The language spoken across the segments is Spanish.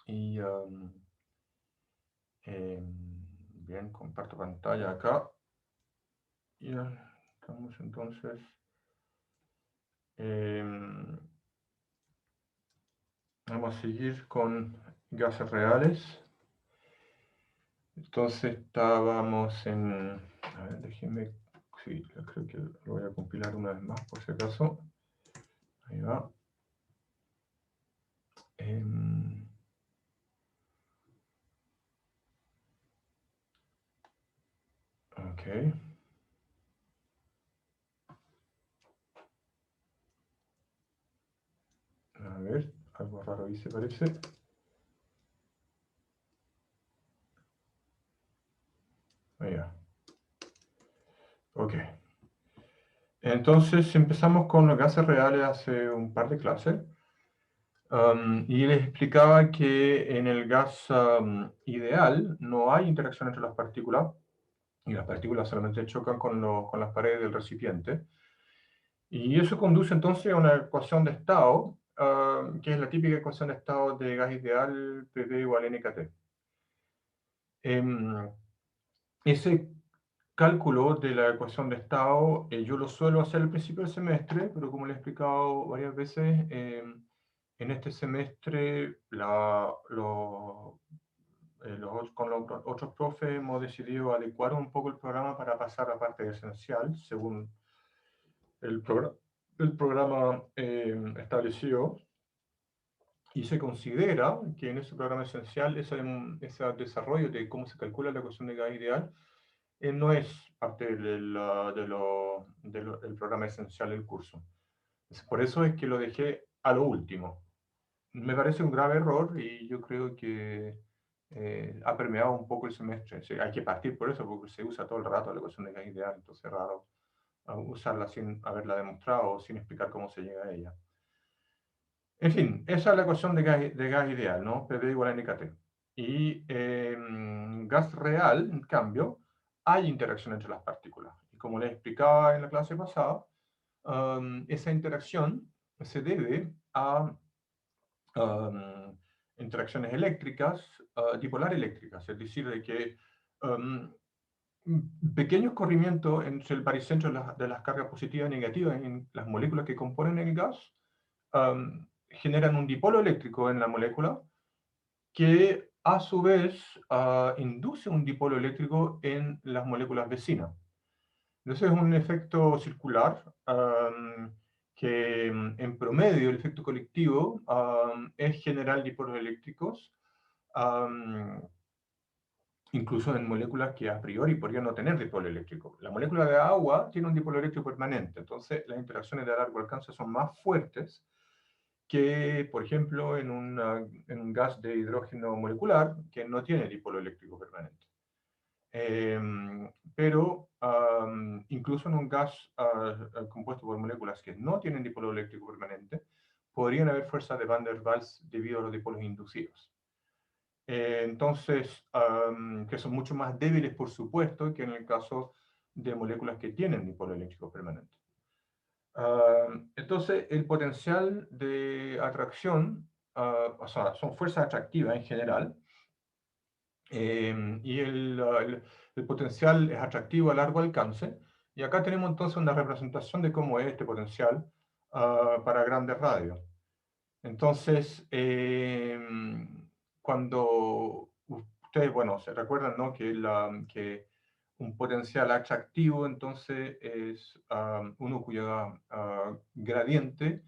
Y bien, comparto pantalla acá. Y estamos entonces. Vamos a seguir con gases reales. Entonces estábamos en... A ver, déjenme... Sí, creo que lo voy a compilar una vez más por si acaso. Ahí va. Ok. A ver, algo raro ahí se parece. Ahí va. Ok. Entonces empezamos con los gases reales hace un par de clases. Y les explicaba que en el gas ideal no hay interacción entre las partículas, y las partículas solamente chocan con las paredes del recipiente. Y eso conduce entonces a una ecuación de estado, que es la típica ecuación de estado de gas ideal, PV igual a NKT. Ese cálculo de la ecuación de estado yo lo suelo hacer al principio del semestre, pero como le he explicado varias veces, en este semestre con los otros profes hemos decidido adecuar un poco el programa para pasar a la parte esencial, según el programa establecido. Y se considera que en ese programa esencial ese desarrollo de cómo se calcula la ecuación de gas ideal no es parte del programa esencial del curso. Por eso es que lo dejé a lo último. Me parece un grave error y yo creo que ha permeado un poco el semestre. Sí, hay que partir por eso, porque se usa todo el rato la ecuación de gas ideal, entonces es raro usarla sin haberla demostrado o sin explicar cómo se llega a ella. En fin, esa es la ecuación de gas ideal, ¿no? PV igual a NKT. Y gas real, en cambio, hay interacción entre las partículas. Y como les explicaba en la clase pasada, esa interacción se debe a interacciones eléctricas, dipolar eléctricas, es decir, de que pequeños corrimientos entre el baricentro de las cargas positivas y negativas en las moléculas que componen el gas generan un dipolo eléctrico en la molécula que a su vez induce un dipolo eléctrico en las moléculas vecinas. Entonces es un efecto circular que en promedio el efecto colectivo es generar dipolos eléctricos, incluso en moléculas que a priori podrían no tener dipolo eléctrico. La molécula de agua tiene un dipolo eléctrico permanente, entonces las interacciones de largo alcance son más fuertes que, por ejemplo, en un gas de hidrógeno molecular que no tiene dipolo eléctrico permanente. Pero incluso en un gas compuesto por moléculas que no tienen dipolo eléctrico permanente, podrían haber fuerzas de Van der Waals debido a los dipolos inducidos. Entonces, que son mucho más débiles, por supuesto, que en el caso de moléculas que tienen dipolo eléctrico permanente. Entonces, el potencial de atracción, o sea, son fuerzas atractivas en general, y el potencial es atractivo a largo alcance. Y acá tenemos entonces una representación de cómo es este potencial para grandes radios. Entonces, cuando ustedes, bueno, se recuerdan, ¿no? Que un potencial atractivo entonces es uno cuyo gradiente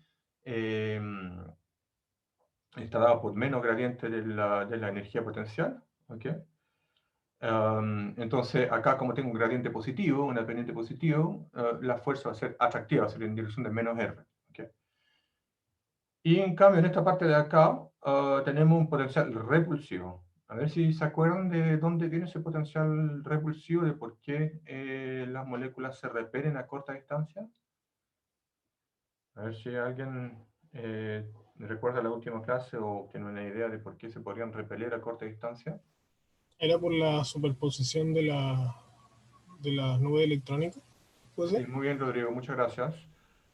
está dado por menos gradiente de la energía potencial. ¿Okay? Entonces, acá como tengo un gradiente positivo, una pendiente positivo, la fuerza va a ser atractiva, va a ser en dirección de menos R. ¿Okay? Y en cambio, en esta parte de acá, tenemos un potencial repulsivo. A ver si se acuerdan de dónde viene ese potencial repulsivo, de por qué las moléculas se repelen a corta distancia. A ver si alguien recuerda la última clase o tiene una idea de por qué se podrían repeler a corta distancia. Era por la superposición de las nubes electrónicas, ¿puede Sí, ser? muy bien, Rodrigo, muchas gracias.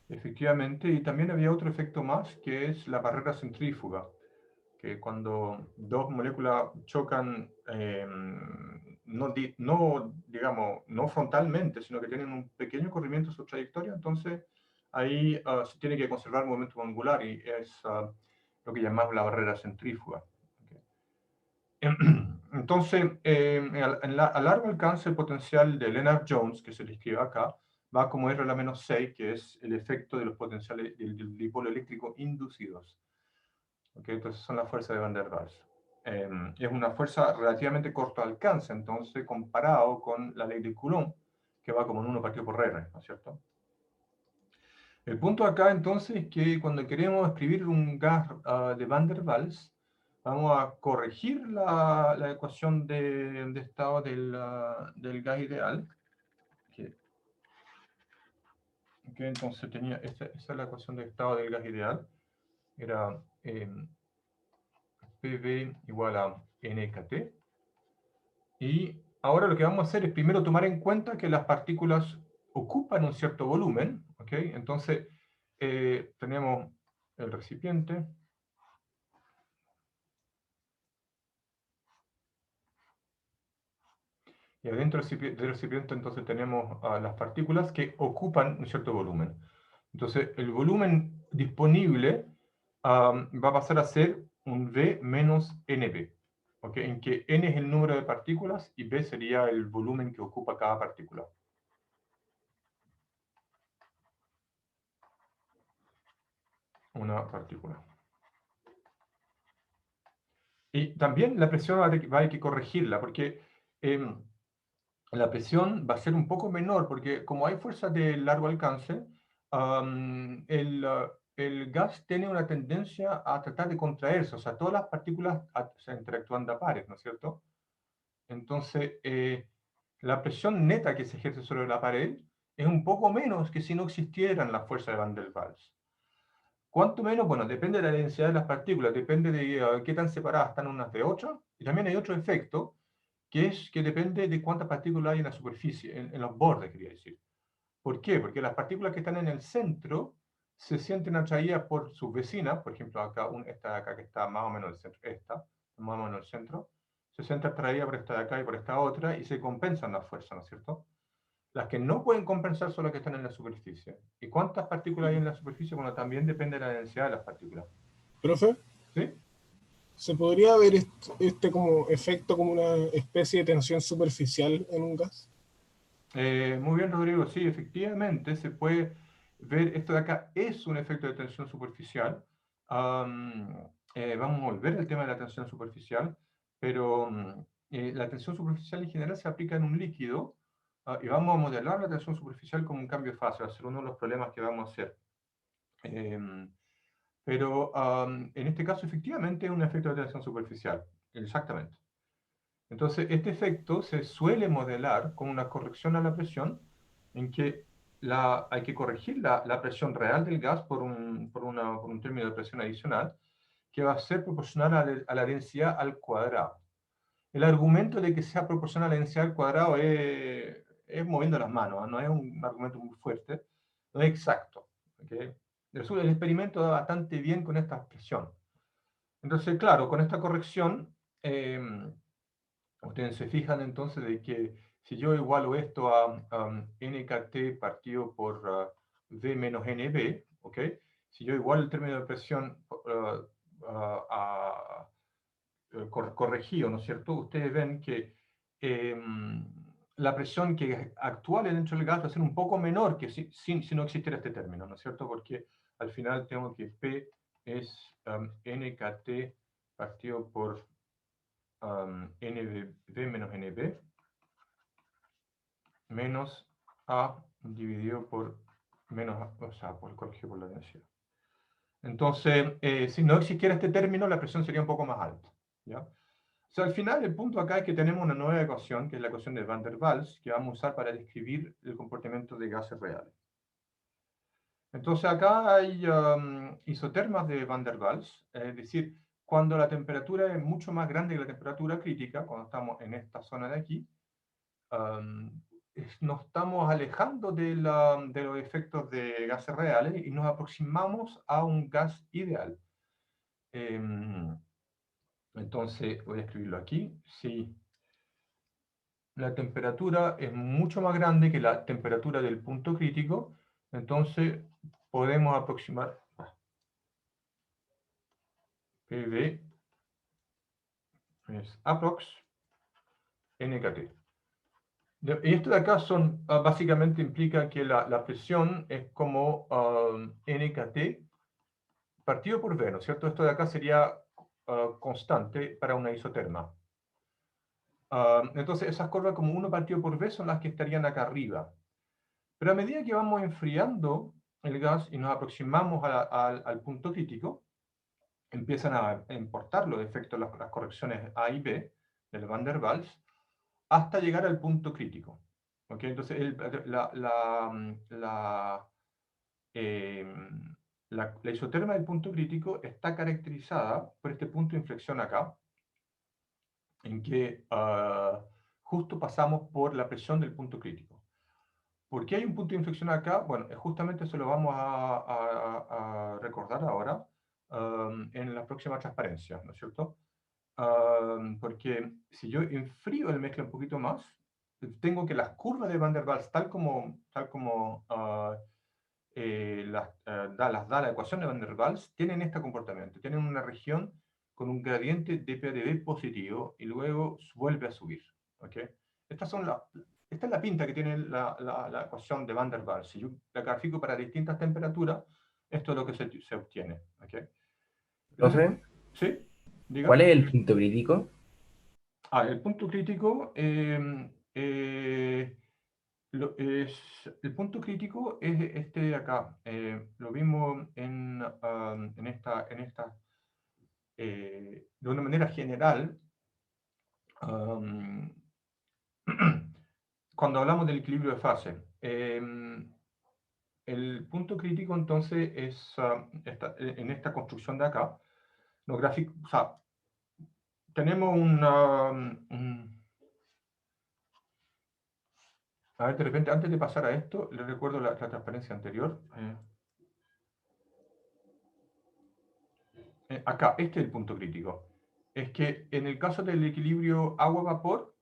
Efectivamente, y también había otro efecto más, que es la barrera centrífuga, que cuando dos moléculas chocan, digamos, no frontalmente, sino que tienen un pequeño corrimiento en su trayectoria, entonces ahí se tiene que conservar el momento angular y es lo que llamamos la barrera centrífuga. Entonces, a largo alcance, el potencial de Lennard-Jones, que se le escribe acá, va como R a la menos 6, que es el efecto de los potenciales del dipolo eléctrico inducidos. Entonces son las fuerzas de Van der Waals. Es una fuerza relativamente corto alcance, entonces, comparado con la ley de Coulomb, que va como en 1 partido por R, ¿no es cierto? El punto acá, entonces, es que cuando queremos escribir un gas de Van der Waals, vamos a corregir la ecuación de estado del gas ideal. Entonces tenía esa es la ecuación de estado del gas ideal. Era PV igual a NKT. Y ahora lo que vamos a hacer es primero tomar en cuenta que las partículas ocupan un cierto volumen. Entonces tenemos el recipiente. Y adentro del recipiente entonces tenemos las partículas que ocupan un cierto volumen. Entonces el volumen disponible va a pasar a ser un V menos NB, en que N es el número de partículas y B sería el volumen que ocupa cada partícula. Una partícula. Y también la presión va a haber que corregirla, porque la presión va a ser un poco menor, porque como hay fuerzas de largo alcance, el gas tiene una tendencia a tratar de contraerse, o sea, todas las partículas se interactúan de a pares, ¿no es cierto? Entonces, la presión neta que se ejerce sobre la pared es un poco menos que si no existieran las fuerzas de Van der Waals. ¿Cuánto menos? Bueno, depende de la densidad de las partículas, depende de qué tan separadas están unas de otras, y también hay otro efecto, que es que depende de cuántas partículas hay en la superficie, en los bordes, quería decir. ¿Por qué? Porque las partículas que están en el centro se sienten atraídas por sus vecinas, por ejemplo, acá, esta de acá que está más o menos en el centro, esta, más o menos en el centro, se sienten atraídas por esta de acá y por esta otra, y se compensan las fuerzas, ¿no es cierto? Las que no pueden compensar son las que están en la superficie. ¿Y cuántas partículas hay en la superficie? Bueno, también depende de la densidad de las partículas. Profe, ¿Sí? ¿se podría ver este como efecto como una especie de tensión superficial en un gas? Muy bien, Rodrigo. Sí, efectivamente, se puede ver, esto de acá es un efecto de tensión superficial. Vamos a volver al tema de la tensión superficial, pero la tensión superficial en general se aplica en un líquido y vamos a modelar la tensión superficial como un cambio de fase, va a ser uno de los problemas que vamos a hacer. Pero en este caso, efectivamente, es un efecto de tensión superficial, exactamente. Entonces, este efecto se suele modelar con una corrección a la presión, en que hay que corregir la presión real del gas por un término de presión adicional, que va a ser proporcional a la densidad al cuadrado. El argumento de que sea proporcional a la densidad al cuadrado es moviendo las manos, no es un argumento muy fuerte, no es exacto. El experimento da bastante bien con esta expresión. Entonces, claro, con esta corrección, ustedes se fijan entonces de que si yo igualo esto a nkt partido por V menos NB, ¿ok? Si yo igualo el término de presión corregido, ¿no es cierto? Ustedes ven que la presión que actual dentro del gas va a ser un poco menor que si no existiera este término, ¿no es cierto? Porque al final tengo que P es nkt partido por NB menos NB menos A dividido por menos A, o sea, corregido por la densidad. Entonces, si no existiera este término, la presión sería un poco más alta. ¿Ya? O sea, al final, el punto acá es que tenemos una nueva ecuación, que es la ecuación de Van der Waals, que vamos a usar para describir el comportamiento de gases reales. Entonces, acá hay isotermas de Van der Waals, es decir, cuando la temperatura es mucho más grande que la temperatura crítica, cuando estamos en esta zona de aquí, nos estamos alejando de los efectos de gases reales y nos aproximamos a un gas ideal. Entonces voy a escribirlo aquí. Si la temperatura es mucho más grande que la temperatura del punto crítico, entonces podemos aproximar PV es aprox NKT. Y esto de acá básicamente implica que la presión es como NKT partido por V, ¿no es cierto? Esto de acá sería constante para una isoterma. Entonces esas curvas como 1 partido por V son las que estarían acá arriba. Pero a medida que vamos enfriando el gas y nos aproximamos al punto crítico, empiezan a importar los efectos, las correcciones A y B del Van der Waals, hasta llegar al punto crítico. ¿Okay? Entonces la isoterma del punto crítico está caracterizada por este punto de inflexión acá, en que justo pasamos por la presión del punto crítico. ¿Por qué hay un punto de inflexión acá? Bueno, justamente eso lo vamos a recordar ahora en la próxima transparencia, ¿no es cierto? Porque si yo enfrío el mezcla un poquito más, tengo que las curvas de Van der Waals, tal como las da la ecuación de Van der Waals, tienen este comportamiento, tienen una región con un gradiente de PADB positivo y luego vuelve a subir. ¿Okay? Esta es la pinta que tiene la ecuación de Van der Waals. Si yo la grafico para distintas temperaturas, esto es lo que se obtiene. ¿Okay? Entonces, Profe, ¿sí? Diga. ¿cuál es el punto crítico? El punto crítico el punto crítico es este de acá. Lo vimos de una manera general cuando hablamos del equilibrio de fase. El punto crítico entonces es en esta construcción de acá. O sea, tenemos a ver, de repente, antes de pasar a esto, les recuerdo la transparencia anterior. Acá, este es el punto crítico. Es que en el caso del equilibrio agua-vapor,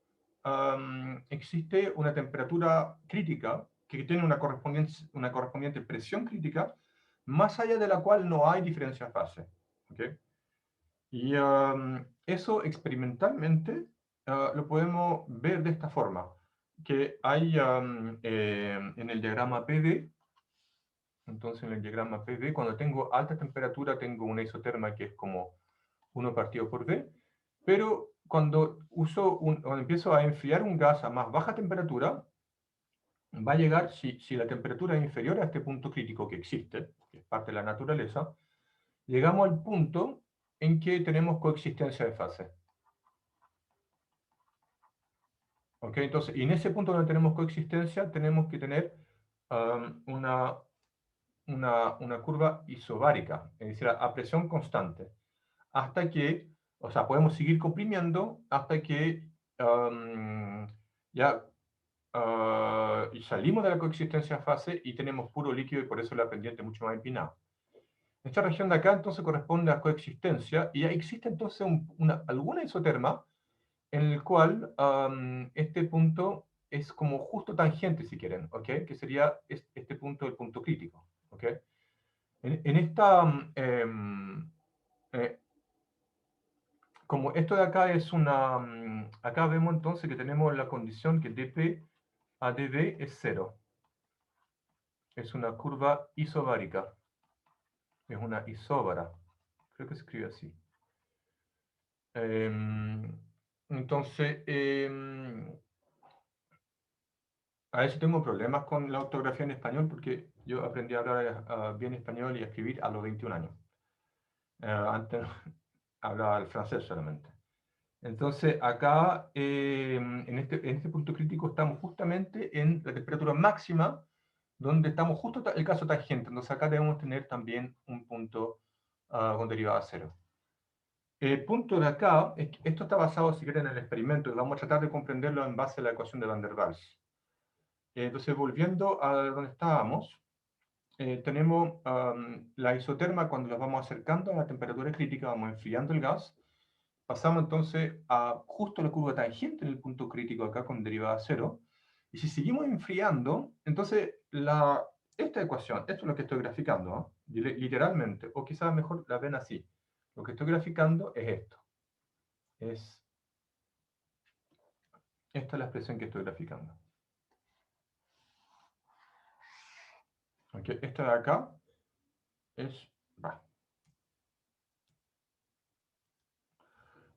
existe una temperatura crítica que tiene una correspondiente presión crítica, más allá de la cual no hay diferencia de fase. ¿Okay? Y eso experimentalmente lo podemos ver de esta forma, que hay en el diagrama PD. Entonces en el diagrama PV, cuando tengo alta temperatura, tengo una isoterma que es como 1 partido por V, pero cuando empiezo a enfriar un gas a más baja temperatura, va a llegar, si la temperatura es inferior a este punto crítico que existe, que es parte de la naturaleza, llegamos al punto en que tenemos coexistencia de fase. ¿Ok? Entonces, y en ese punto donde tenemos coexistencia, tenemos que tener una curva isobárica, es decir, a presión constante, hasta que, o sea, podemos seguir comprimiendo hasta que ya salimos de la coexistencia fase y tenemos puro líquido y por eso la pendiente es mucho más empinada. Esta región de acá entonces corresponde a coexistencia y existe entonces alguna isoterma en el cual este punto es como justo tangente, si quieren, ¿ok? Que sería este punto, el punto crítico, ¿ok? En esta, como esto de acá es acá vemos entonces que tenemos la condición que dp a dv es 0. Es una curva isobárica. Es una isóbara. Creo que se escribe así. Entonces, a veces tengo problemas con la ortografía en español porque yo aprendí a hablar bien español y a escribir a los 21 años. Antes hablaba el francés solamente. Entonces, acá, en este punto crítico, estamos justamente en la temperatura máxima, donde estamos justo el caso tangente. Entonces, acá debemos tener también un punto con derivada cero. El punto de acá, esto está basado, si quieren, en el experimento, y vamos a tratar de comprenderlo en base a la ecuación de Van der Waals. Entonces, volviendo a donde estábamos, tenemos la isoterma cuando la vamos acercando a la temperatura crítica, vamos enfriando el gas, pasamos entonces a justo la curva tangente en el punto crítico acá con derivada cero. Y si seguimos enfriando, entonces esta ecuación, esto es lo que estoy graficando, ¿no? Literalmente, o quizás mejor la ven así. Lo que estoy graficando es esto. Esta es la expresión que estoy graficando. Okay, esta de acá es...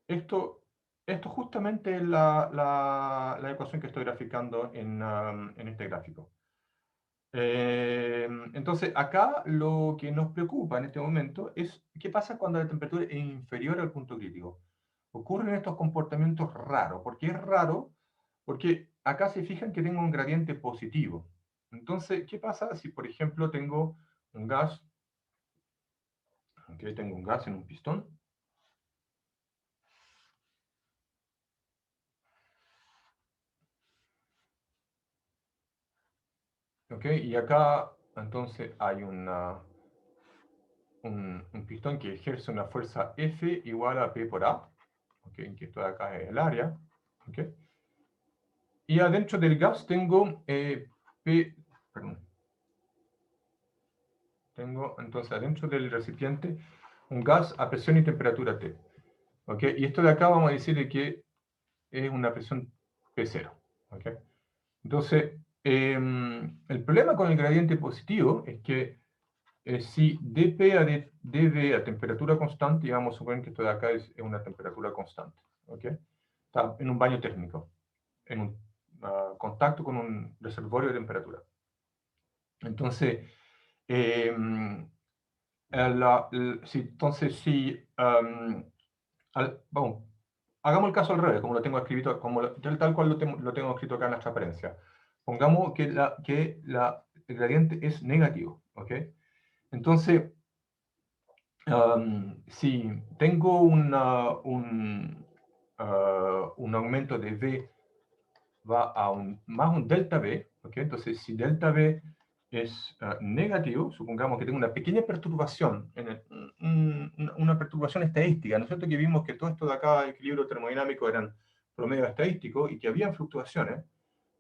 Esto justamente es la ecuación que estoy graficando en este gráfico. Entonces, acá lo que nos preocupa en este momento es qué pasa cuando la temperatura es inferior al punto crítico. Ocurren estos comportamientos raros. ¿Por qué es raro? Porque acá se fijan que tengo un gradiente positivo. Entonces, ¿qué pasa si, por ejemplo, tengo un gas? Okay, tengo un gas en un pistón. Okay, y acá entonces hay un pistón que ejerce una fuerza F igual a P por A, okay, que esto de acá es el área. Okay. Y adentro del gas tengo tengo entonces adentro del recipiente un gas a presión y temperatura T. Okay. Y esto de acá vamos a decir que es una presión P0. Okay. Entonces, el problema con el gradiente positivo es que si dP a dV a temperatura constante, y vamos a suponer que esto de acá es una temperatura constante, ¿ok? Está en un baño térmico, en un contacto con un reservorio de temperatura. Entonces, bueno, hagamos el caso al revés, como lo tengo escrito, tal cual lo tengo escrito acá en la transparencia. Pongamos que el gradiente es negativo, ¿ok? Entonces, si tengo un aumento de V va a más un delta V, ¿okay? Entonces si delta V es negativo, supongamos que tengo una pequeña perturbación, una perturbación estadística, ¿no es cierto? Que vimos que todo esto de acá, el equilibrio termodinámico, eran promedios estadísticos y que habían fluctuaciones.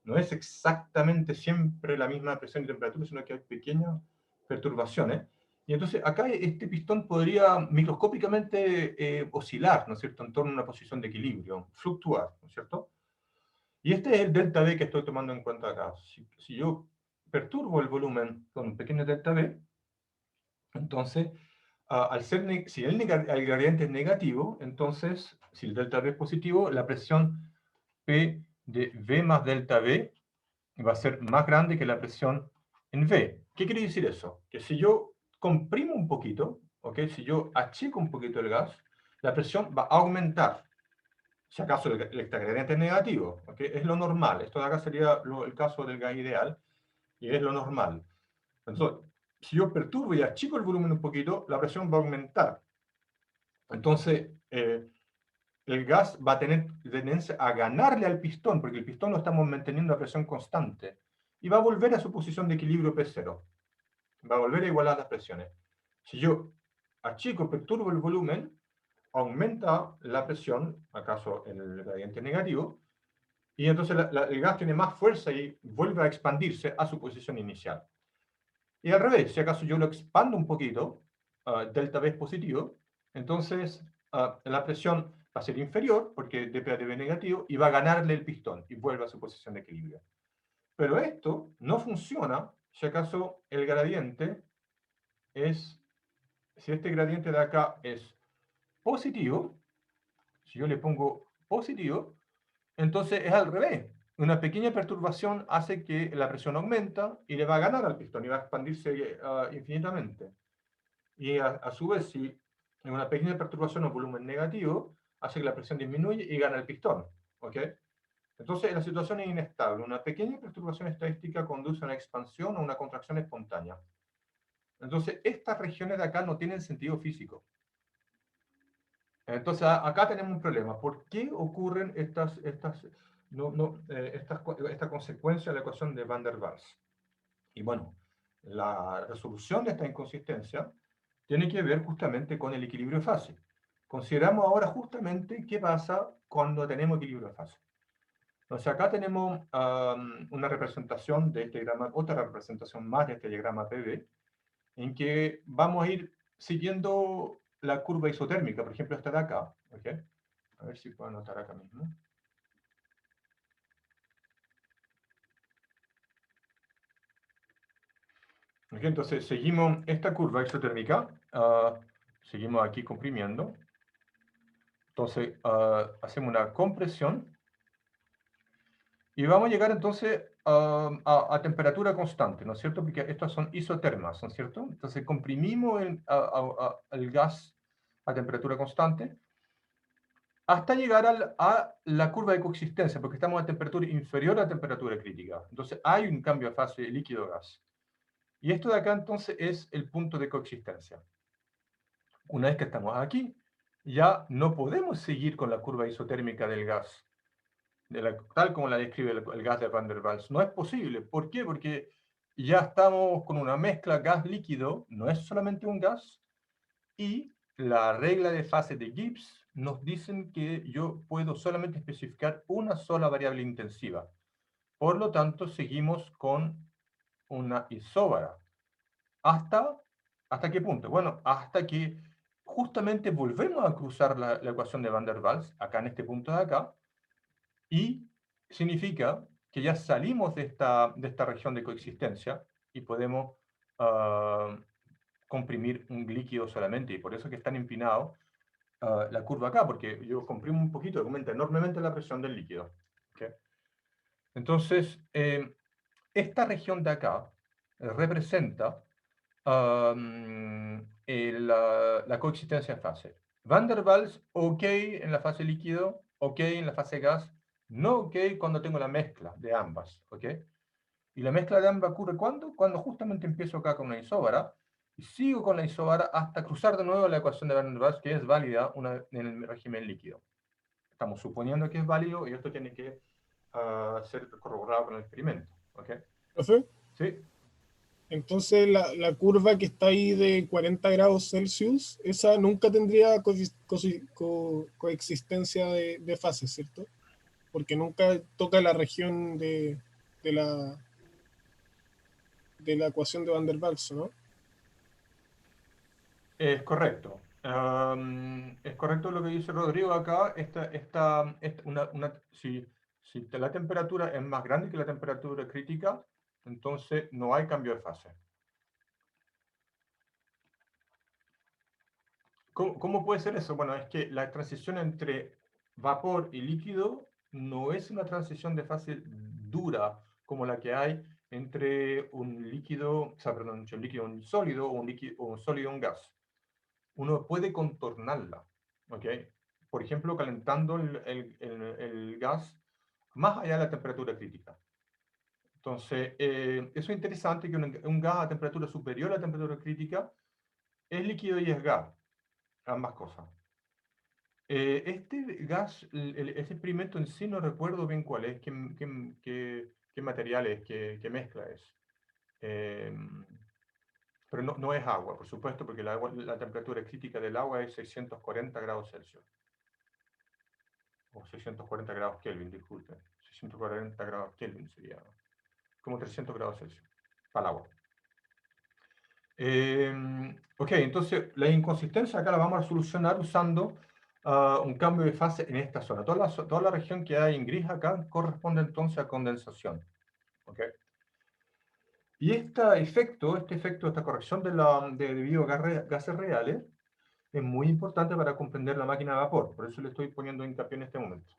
No es exactamente siempre la misma presión y temperatura, sino que hay pequeñas perturbaciones. Y entonces acá este pistón podría microscópicamente oscilar, ¿no es cierto?, en torno a una posición de equilibrio, fluctuar, ¿no es cierto? Y este es el delta V que estoy tomando en cuenta acá. Si yo perturbo el volumen con un pequeño delta V, entonces, si el gradiente es negativo, entonces, si el delta V es positivo, la presión P de V más delta V va a ser más grande que la presión en V. ¿Qué quiere decir eso? Que si yo comprimo un poquito, ¿okay? Si yo achico un poquito el gas, la presión va a aumentar. Si acaso el gradiente es negativo, ¿okay? Es lo normal. Esto de acá sería el caso del gas ideal, y es lo normal. Entonces, si yo perturbo y achico el volumen un poquito, la presión va a aumentar. Entonces, el gas va a tener tendencia a ganarle al pistón, porque el pistón lo estamos manteniendo a presión constante, y va a volver a su posición de equilibrio P0. Va a volver a igualar las presiones. Si yo achico, perturbo el volumen, aumenta la presión, acaso en el gradiente negativo, y entonces el gas tiene más fuerza y vuelve a expandirse a su posición inicial. Y al revés, si acaso yo lo expando un poquito, delta V es positivo, entonces la presión va a ser inferior, porque dP a dV negativo, y va a ganarle el pistón, y vuelve a su posición de equilibrio. Pero esto no funciona si acaso el gradiente si este gradiente de acá es positivo, si yo le pongo positivo, entonces es al revés. Una pequeña perturbación hace que la presión aumenta y le va a ganar al pistón y va a expandirse infinitamente. Y a su vez, si una pequeña perturbación o volumen negativo hace que la presión disminuye y gana el pistón. ¿Ok? Entonces la situación es inestable. Una pequeña perturbación estadística conduce a una expansión o una contracción espontánea. Entonces estas regiones de acá no tienen sentido físico. Entonces acá tenemos un problema. ¿Por qué ocurren esta consecuencia de la ecuación de Van der Waals? Y bueno, la resolución de esta inconsistencia tiene que ver justamente con el equilibrio de fase. consideramos ahora justamente qué pasa cuando tenemos equilibrio de fase. Entonces acá tenemos una representación de este diagrama, otra representación más de este diagrama PV, en que vamos a ir siguiendo la curva isotérmica, por ejemplo esta de acá, ¿ok? A ver si puedo anotar acá mismo. ¿Okay? Entonces seguimos esta curva isotérmica, seguimos aquí comprimiendo. Entonces hacemos una compresión y vamos a llegar entonces a temperatura constante, ¿no es cierto? Porque estas son isotermas, ¿no es cierto? Entonces comprimimos el gas a temperatura constante hasta llegar a la curva de coexistencia, porque estamos a temperatura inferior a temperatura crítica. Entonces hay un cambio de fase líquido-gas. Y esto de acá entonces es el punto de coexistencia. Una vez que estamos aquí, ya no podemos seguir con la curva isotérmica del gas, tal como la describe el gas de Van der Waals. No es posible. ¿Por qué? Porque ya estamos con una mezcla gas-líquido, no es solamente un gas, y la regla de fase de Gibbs nos dicen que yo puedo solamente especificar una sola variable intensiva. Por lo tanto, seguimos con una isóbara. ¿Hasta qué punto? Bueno, hasta que justamente volvemos a cruzar la ecuación de Van der Waals, acá en este punto de acá, y significa que ya salimos de esta región de coexistencia y podemos comprimir un líquido solamente, y por eso es que es tan empinado la curva acá, porque yo comprimo un poquito, aumenta enormemente la presión del líquido. ¿Okay? Entonces, esta región de acá representa la coexistencia en fase. Van der Waals, ok en la fase líquido, ok en la fase gas, no ok cuando tengo la mezcla de ambas. ¿Ok? Y la mezcla de ambas ocurre ¿cuándo? Cuando justamente empiezo acá con una isóbara y sigo con la isóbara hasta cruzar de nuevo la ecuación de Van der Waals, que es válida en el régimen líquido. Estamos suponiendo que es válido y esto tiene que ser corroborado con el experimento. ¿Ok? ¿Profe? Sí. Entonces la curva que está ahí de 40 grados Celsius, esa nunca tendría coexistencia de fases, ¿cierto? Porque nunca toca la región de la, de la ecuación de Van der Waals, ¿no? Es correcto. Es correcto lo que dice Rodrigo acá. Si la temperatura es más grande que la temperatura crítica, entonces no hay cambio de fase. ¿Cómo puede ser eso? Bueno, es que la transición entre vapor y líquido no es una transición de fase dura como la que hay entre un líquido, o sea, perdón, entre un líquido, un sólido, o un sólido, un gas. Uno puede contornarla, ¿ok? Por ejemplo, calentando el gas más allá de la temperatura crítica. Entonces, eso es interesante, que un gas a temperatura superior a la temperatura crítica es líquido y es gas, ambas cosas. Este gas, ese experimento en sí no recuerdo bien cuál es, qué material es, qué mezcla es. Pero no es agua, por supuesto, porque la temperatura crítica del agua es 640 grados Celsius. O 640 grados Kelvin, disculpen. 640 grados Kelvin sería como 300 grados Celsius para el agua. Ok, entonces la inconsistencia acá la vamos a solucionar usando un cambio de fase en esta zona. Toda la región que hay en gris acá corresponde entonces a condensación. Okay. Y este efecto, esta corrección debido a gases reales, es muy importante para comprender la máquina de vapor. Por eso le estoy poniendo hincapié en este momento.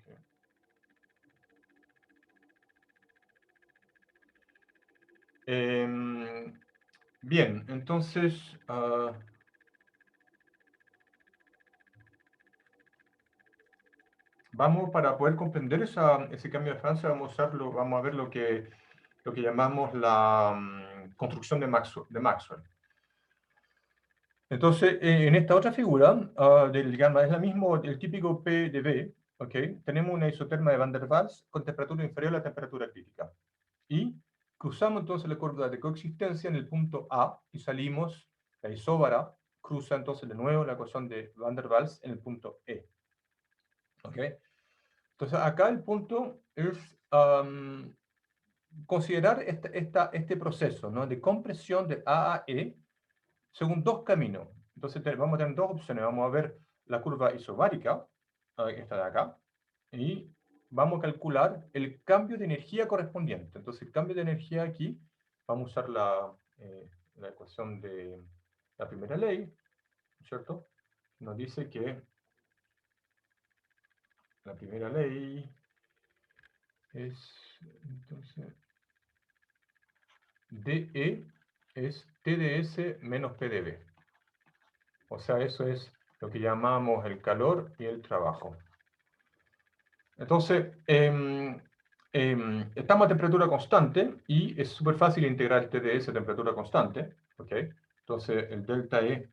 Okay. Bien, entonces... para poder comprender ese cambio de fase, vamos a ver lo que llamamos la construcción de Maxwell. Entonces, en esta otra figura del gamma es el típico P de B, ¿okay? Tenemos una isoterma de Van der Waals con temperatura inferior a la temperatura crítica. Y cruzamos entonces la curva de coexistencia en el punto A y salimos la isóbara cruza entonces de nuevo la ecuación de Van der Waals en el punto E. ¿Ok? Entonces acá el punto es considerar este proceso, ¿no?, de compresión de A a E según dos caminos. Entonces vamos a tener dos opciones. Vamos a ver la curva isobárica, esta de acá, y vamos a calcular el cambio de energía correspondiente. Entonces el cambio de energía aquí, vamos a usar la ecuación de la primera ley, ¿cierto? Nos dice que la primera ley es, entonces, dE es TdS menos PdV. O sea, eso es lo que llamamos el calor y el trabajo. Entonces, estamos a temperatura constante y es súper fácil integrar el TdS a temperatura constante. ¿Ok? Entonces, el delta E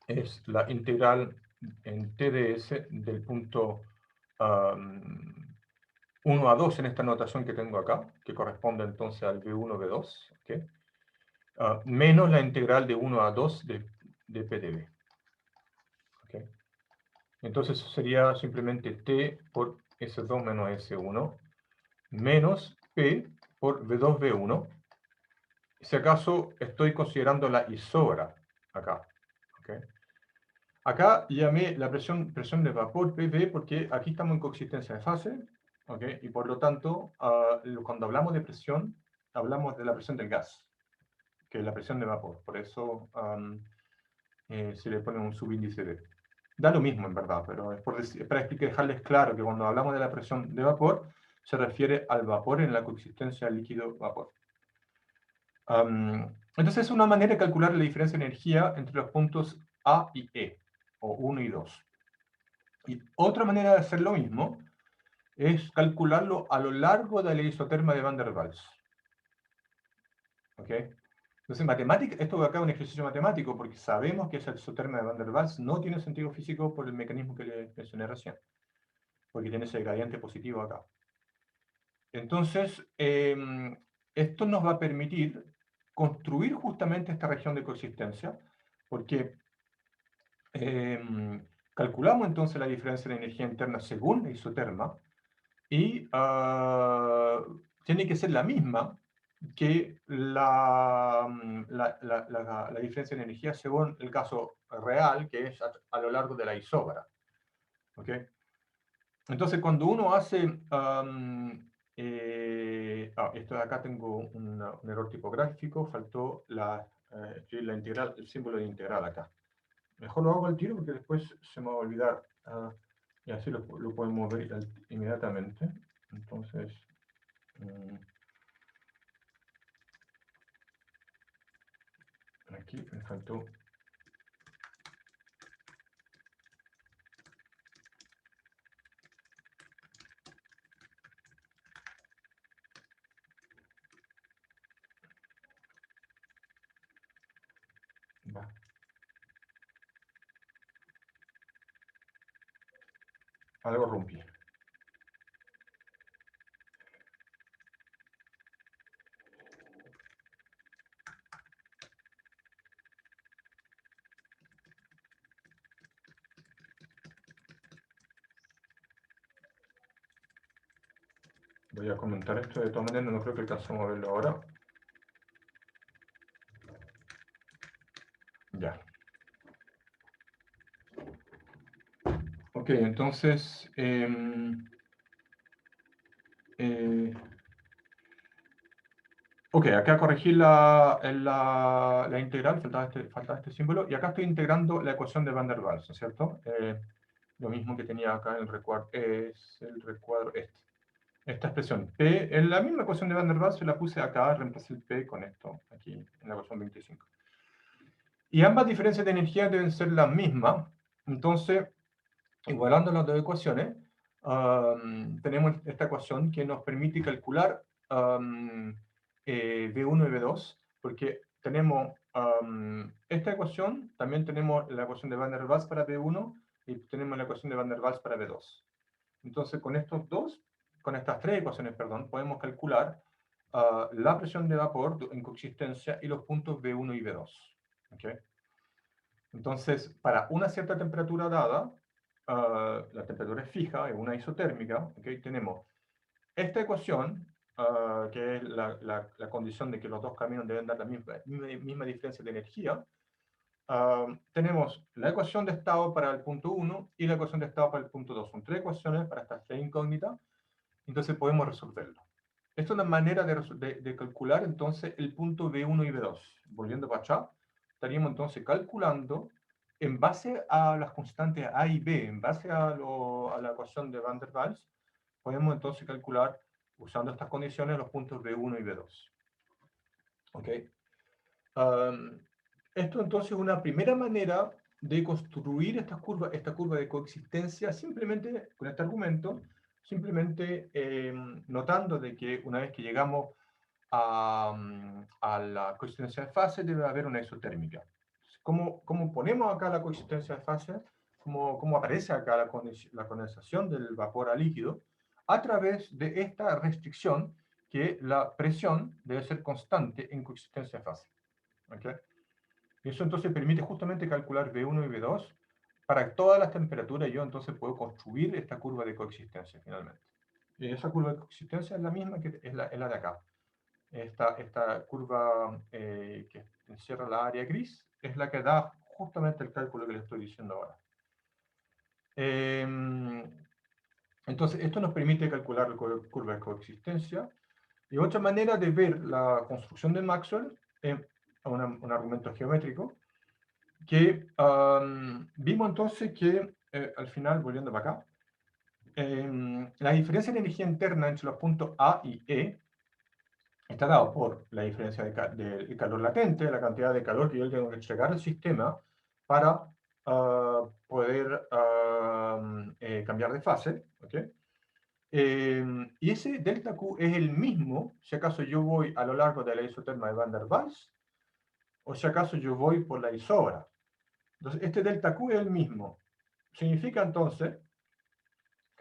es la integral en TdS del punto 1 a 2 en esta notación que tengo acá, que corresponde entonces al V1, V2, ¿okay? Menos la integral de 1 a 2 de PdV. ¿Okay? Entonces eso sería simplemente T por S2 menos S1 menos P por V2V1. Si acaso estoy considerando la isóbara acá. ¿Okay? Acá llamé la presión de vapor PV porque aquí estamos en coexistencia de fase. ¿Okay? Y por lo tanto, cuando hablamos de presión, hablamos de la presión del gas, que es la presión de vapor. Por eso se le pone un subíndice D. Da lo mismo en verdad, pero es para dejarles claro que cuando hablamos de la presión de vapor, se refiere al vapor en la coexistencia líquido-vapor. Entonces es una manera de calcular la diferencia de energía entre los puntos A y E, o 1 y 2. Y otra manera de hacer lo mismo es calcularlo a lo largo de la isoterma de Van der Waals. ¿Ok? Entonces, esto acá es un ejercicio matemático porque sabemos que esa isoterma de Van der Waals no tiene sentido físico por el mecanismo que le mencioné recién, porque tiene ese gradiente positivo acá. Entonces, esto nos va a permitir construir justamente esta región de coexistencia, porque calculamos entonces la diferencia de energía interna según la isoterma, y tiene que ser la misma que la diferencia de energía según el caso real, que es a lo largo de la isóbara. ¿Ok? Entonces, cuando uno hace... esto de acá tengo un error tipográfico, faltó la integral, el símbolo de integral acá. Mejor lo hago al tiro porque después se me va a olvidar. Y así lo podemos ver inmediatamente. Entonces, aquí me faltó. Va. Algo rompí. Voy a comentar esto de todas maneras, no creo que alcancemos a verlo ahora. Ya. Ok, entonces... ok, acá corregí la integral, faltaba este símbolo, y acá estoy integrando la ecuación de Van der Waals, ¿no es cierto? Lo mismo que tenía acá en el recuadro, es el recuadro este. Esta expresión P, en la misma ecuación de Van der Waals, yo la puse acá, reemplacé el P con esto, aquí, en la ecuación 25. Y ambas diferencias de energía deben ser las mismas, entonces, igualando las dos ecuaciones, tenemos esta ecuación que nos permite calcular V1 y V2, porque tenemos esta ecuación, también tenemos la ecuación de Van der Waals para V1 y tenemos la ecuación de Van der Waals para V2. Entonces, con estas tres ecuaciones, perdón, podemos calcular la presión de vapor en coexistencia y los puntos V1 y V2. ¿Okay? Entonces, para una cierta temperatura dada, la temperatura es fija, es una isotérmica, ¿okay? Tenemos esta ecuación, que es la condición de que los dos caminos deben dar la misma diferencia de energía. Tenemos la ecuación de estado para el punto 1 y la ecuación de estado para el punto 2. Son tres ecuaciones para estas tres incógnitas, entonces podemos resolverlo. Esta es una manera de calcular entonces el punto B1 y B2. Volviendo para allá, estaríamos entonces calculando en base a las constantes A y B, en base a la ecuación de Van der Waals, podemos entonces calcular, usando estas condiciones, los puntos B1 y B2. ¿Ok? Esto entonces es una primera manera de construir esta curva de coexistencia simplemente con este argumento, simplemente notando de que una vez que llegamos a la coexistencia de fase debe haber una isotérmica. ¿Cómo ponemos acá la coexistencia de fase? ¿Cómo aparece acá la condensación del vapor a líquido? A través de esta restricción que la presión debe ser constante en coexistencia de fase. ¿Okay? Eso entonces permite justamente calcular B1 y B2 para todas las temperaturas. Yo entonces puedo construir esta curva de coexistencia finalmente. Y esa curva de coexistencia es la misma que es la de acá. Esta curva que encierra la área gris es la que da justamente el cálculo que les estoy diciendo ahora. Entonces, esto nos permite calcular la curva de coexistencia. Y otra manera de ver la construcción de Maxwell es un argumento geométrico, que vimos entonces que, al final, volviendo para acá, la diferencia de energía interna entre los puntos A y E está dado por la diferencia de calor latente, la cantidad de calor que yo tengo que entregar al sistema para poder cambiar de fase. ¿Okay? Y ese delta Q es el mismo si acaso yo voy a lo largo de la isoterma de Van der Waals o si acaso yo voy por la isobra. Entonces, este delta Q es el mismo. Significa entonces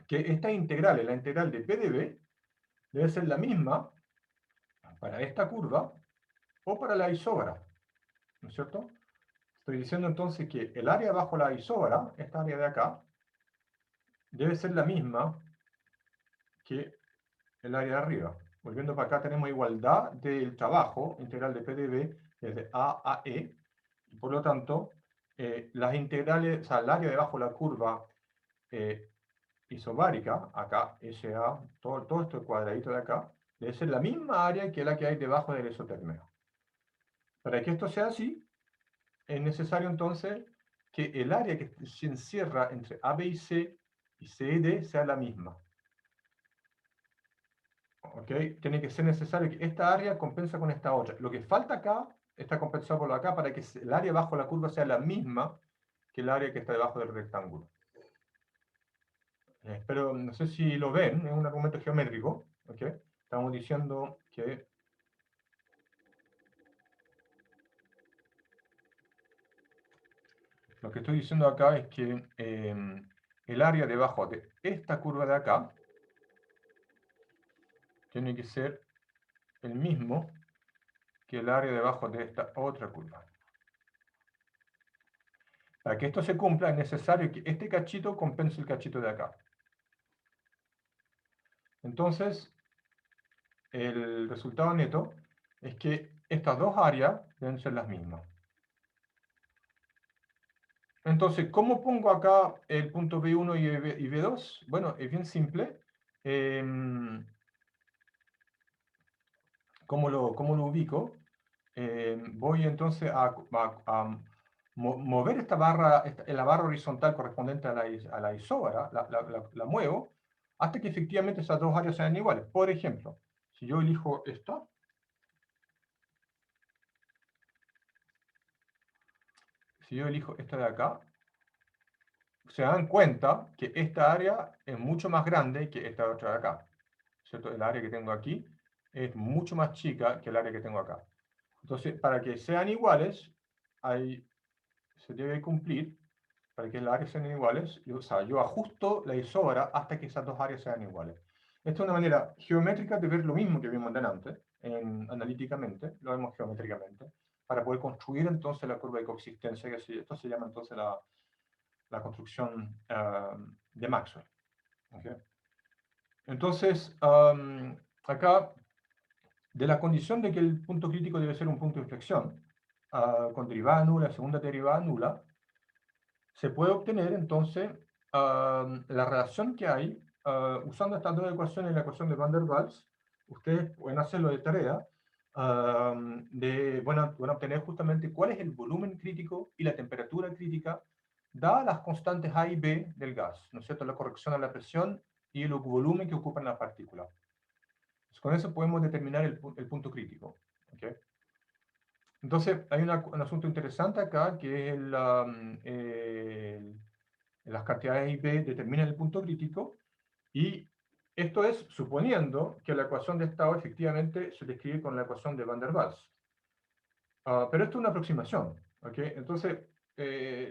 que esta integral, la integral de P de B, debe ser la misma para esta curva o para la isobra. ¿No es cierto? Estoy diciendo entonces que el área bajo la isobra, esta área de acá, debe ser la misma que el área de arriba. Volviendo para acá, tenemos igualdad del trabajo integral de P de B desde A a E, y por lo tanto, las integrales, o sea, el área debajo de la curva isobárica, acá SA, todo este cuadradito de acá, debe ser la misma área que la que hay debajo del isotérmico. Para que esto sea así, es necesario entonces que el área que se encierra entre A, B y C y C y D sea la misma. ¿Ok? Tiene que ser necesario que esta área compensa con esta otra. Lo que falta acá está compensado por lo acá para que el área bajo la curva sea la misma que el área que está debajo del rectángulo. Pero no sé si lo ven, es un argumento geométrico. ¿Ok? Estamos diciendo que lo que estoy diciendo acá es que el área debajo de esta curva de acá tiene que ser el mismo que el área debajo de esta otra curva. Para que esto se cumpla es necesario que este cachito compense el cachito de acá. Entonces, el resultado neto es que estas dos áreas deben ser las mismas. Entonces, ¿cómo pongo acá el punto B1 y B2? Bueno, es bien simple. ¿Cómo lo ubico? Voy entonces a mover esta barra, la barra horizontal correspondiente a la isóbara, la muevo, hasta que efectivamente esas dos áreas sean iguales. Por ejemplo, si yo elijo esta, de acá, se dan cuenta que esta área es mucho más grande que esta otra de acá. ¿Cierto? El área que tengo aquí es mucho más chica que el área que tengo acá. Entonces, para que sean iguales, se debe cumplir, para que las áreas sean iguales, yo ajusto la isóbara hasta que esas dos áreas sean iguales. Esta es una manera geométrica de ver lo mismo que vimos delante, analíticamente, lo vemos geométricamente. para poder construir entonces la curva de coexistencia, esto se llama entonces la construcción de Maxwell. ¿Okay? Entonces, acá, de la condición de que el punto crítico debe ser un punto de inflexión, con derivada nula, segunda derivada nula, se puede obtener entonces la relación que hay usando estas dos ecuaciones, la ecuación de Van der Waals. Ustedes pueden hacerlo de tarea, van a obtener justamente cuál es el volumen crítico y la temperatura crítica dadas las constantes A y B del gas, ¿no es cierto? La corrección a la presión y el volumen que ocupan las partículas. Pues con eso podemos determinar el punto crítico. ¿Okay? Entonces, hay un asunto interesante acá, que es las cantidades I-B determinan el punto crítico, y esto es suponiendo que la ecuación de estado efectivamente se describe con la ecuación de Van der Waals. Pero esto es una aproximación. ¿Okay? Entonces,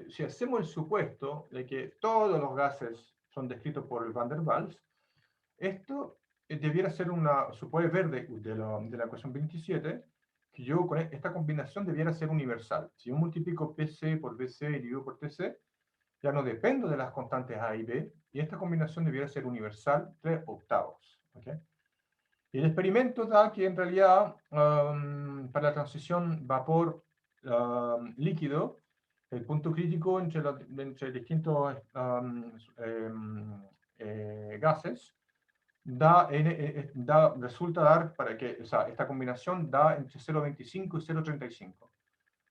si hacemos el supuesto de que todos los gases son descritos por el Van der Waals, esto debiera ser se puede ver de la ecuación 27, que yo con esta combinación debiera ser universal. Si yo multiplico PC por BC y divido por TC, ya no dependo de las constantes A y B, y esta combinación debiera ser universal 3/8. ¿Okay? Y el experimento da que en realidad para la transición vapor-líquido, el punto crítico entre distintos gases resulta dar, o sea, esta combinación da entre 0,25 y 0,35.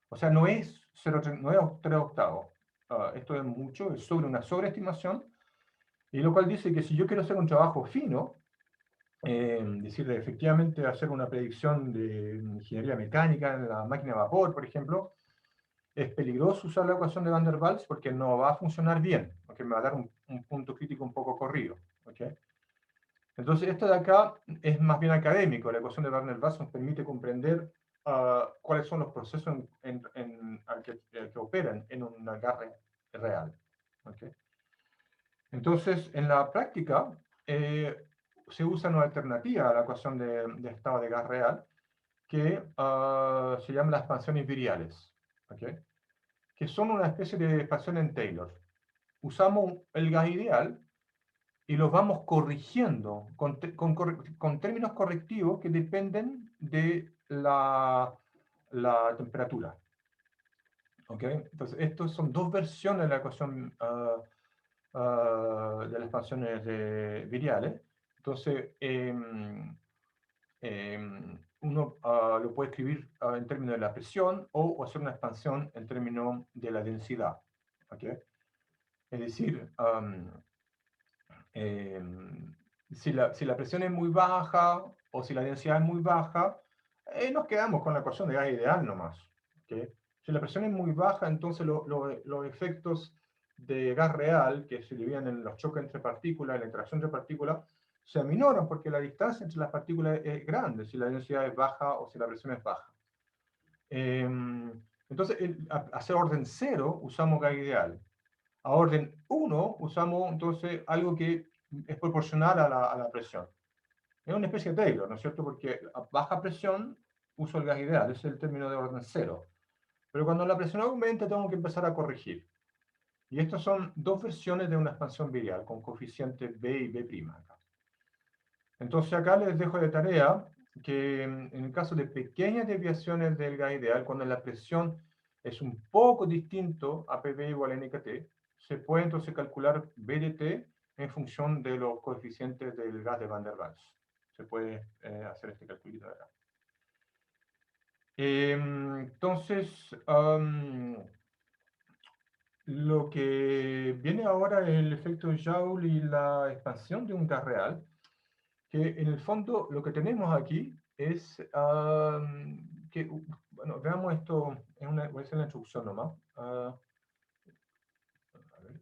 O sea, no es 3/8. Esto es mucho, es sobre una sobreestimación, y lo cual dice que si yo quiero hacer un trabajo fino, decir, efectivamente hacer una predicción de ingeniería mecánica en la máquina de vapor, por ejemplo, es peligroso usar la ecuación de Van der Waals porque no va a funcionar bien, porque me va a dar un punto crítico un poco corrido. ¿Okay? Entonces, esto de acá es más bien académico. La ecuación de Van der Waals nos permite comprender cuáles son los procesos que operan en un agarre real. ¿Okay? Entonces, en la práctica, se usa una alternativa a la ecuación de estado de gas real, que se llama las expansiones viriales, ¿okay? Que son una especie de expansión en Taylor. Usamos el gas ideal y los vamos corrigiendo con términos correctivos que dependen de la temperatura. ¿Okay? Entonces, estos son dos versiones de la ecuación de las expansiones viriales. Entonces, uno lo puede escribir en términos de la presión o hacer una expansión en términos de la densidad. ¿Okay? Es decir, si la presión es muy baja o si la densidad es muy baja, nos quedamos con la ecuación de gas ideal nomás. ¿Okay? Si la presión es muy baja, entonces los efectos de gas real, que se dividen en los choques entre partículas, la interacción entre partículas, se aminoran porque la distancia entre las partículas es grande, si la densidad es baja o si la presión es baja. Entonces, a hacer orden 0 usamos gas ideal. A orden 1 usamos entonces algo que es proporcional a la presión. Es una especie de Taylor, ¿no es cierto? Porque a baja presión uso el gas ideal, ese es el término de orden 0. Pero cuando la presión aumenta tengo que empezar a corregir. Y estas son dos versiones de una expansión virial con coeficientes B y B'. Acá. Entonces acá les dejo de tarea que en el caso de pequeñas desviaciones del gas ideal, cuando la presión es un poco distinto a PV igual a NKT, se puede entonces calcular B de T en función de los coeficientes del gas de Van der Waals. Se puede hacer este calculito de acá. Entonces, lo que viene ahora es el efecto Joule y la expansión de un gas real, que en el fondo lo que tenemos aquí es que, bueno, veamos esto, voy a hacer la introducción nomás. A ver,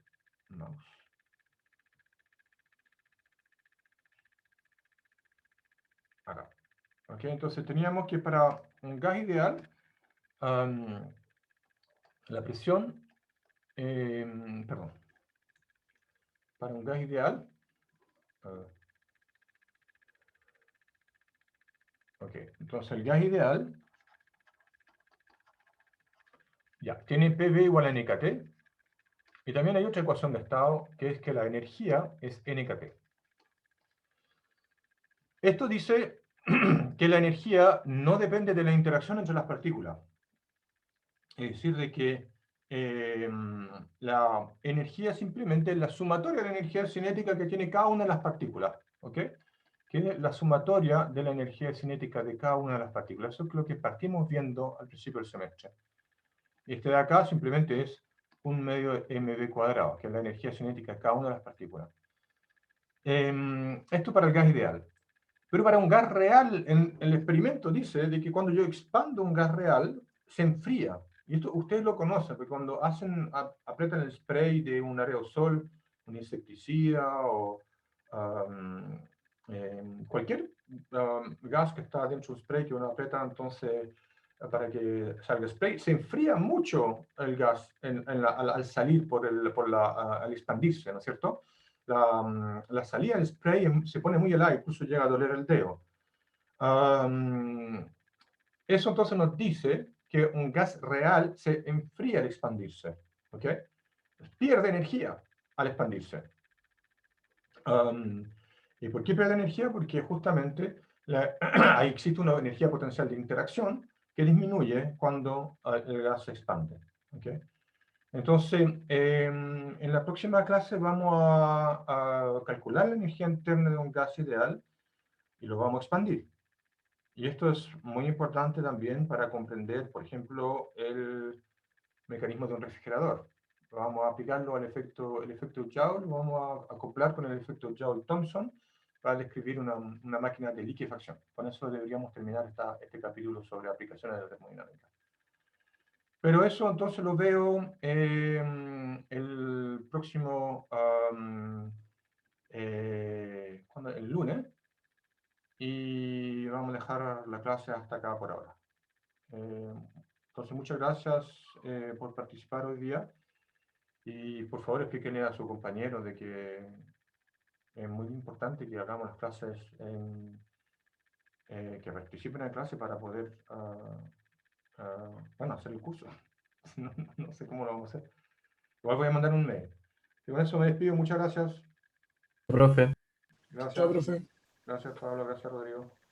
vamos. Acá. Okay, entonces teníamos que para un gas ideal, la presión, perdón, para un gas ideal, ok, entonces el gas ideal Ya, tiene PV igual a NKT. Y también hay otra ecuación de estado, que es que la energía es NKT. Esto dice que la energía no depende de la interacción entre las partículas. Es decir, de que la energía simplemente es la sumatoria de energía cinética que tiene cada una de las partículas. ¿Ok? Que es la sumatoria de la energía cinética de cada una de las partículas. Eso es lo que partimos viendo al principio del semestre. Este de acá simplemente es un medio de mv cuadrado, que es la energía cinética de cada una de las partículas. Esto para el gas ideal. Pero para un gas real, el experimento dice de que cuando yo expando un gas real, se enfría. Y esto ustedes lo conocen, porque cuando aprietan el spray de un aerosol, un insecticida o cualquier gas que está dentro del spray que uno aprieta, entonces para que salga spray, se enfría mucho el gas al salir al expandirse, ¿no es cierto? La salida del spray se pone muy helada, incluso llega a doler el dedo. Eso entonces nos dice que un gas real se enfría al expandirse, ¿ok? Pierde energía al expandirse. ¿Y por qué pierde energía? Porque justamente ahí existe una energía potencial de interacción que disminuye cuando el gas se expande, ¿ok? Entonces, en la próxima clase vamos a calcular la energía interna de un gas ideal y lo vamos a expandir. Y esto es muy importante también para comprender, por ejemplo, el mecanismo de un refrigerador. Vamos a aplicarlo al el efecto Joule, lo vamos a acoplar con el efecto Joule-Thomson para describir una máquina de liquefacción. Con eso deberíamos terminar este capítulo sobre aplicaciones de la termodinámica. Pero eso entonces lo veo el próximo, el lunes, y vamos a dejar la clase hasta acá por ahora. Entonces, muchas gracias por participar hoy día, y por favor explíquenle a su compañero de que es muy importante que hagamos las clases, que participen en la clase para poder bueno, hacer el curso. No sé cómo lo vamos a hacer. Igual voy a mandar un mail. Y con eso me despido. Muchas gracias. Profe. Chao, Gracias. profe. Gracias, Pablo. Gracias, Rodrigo.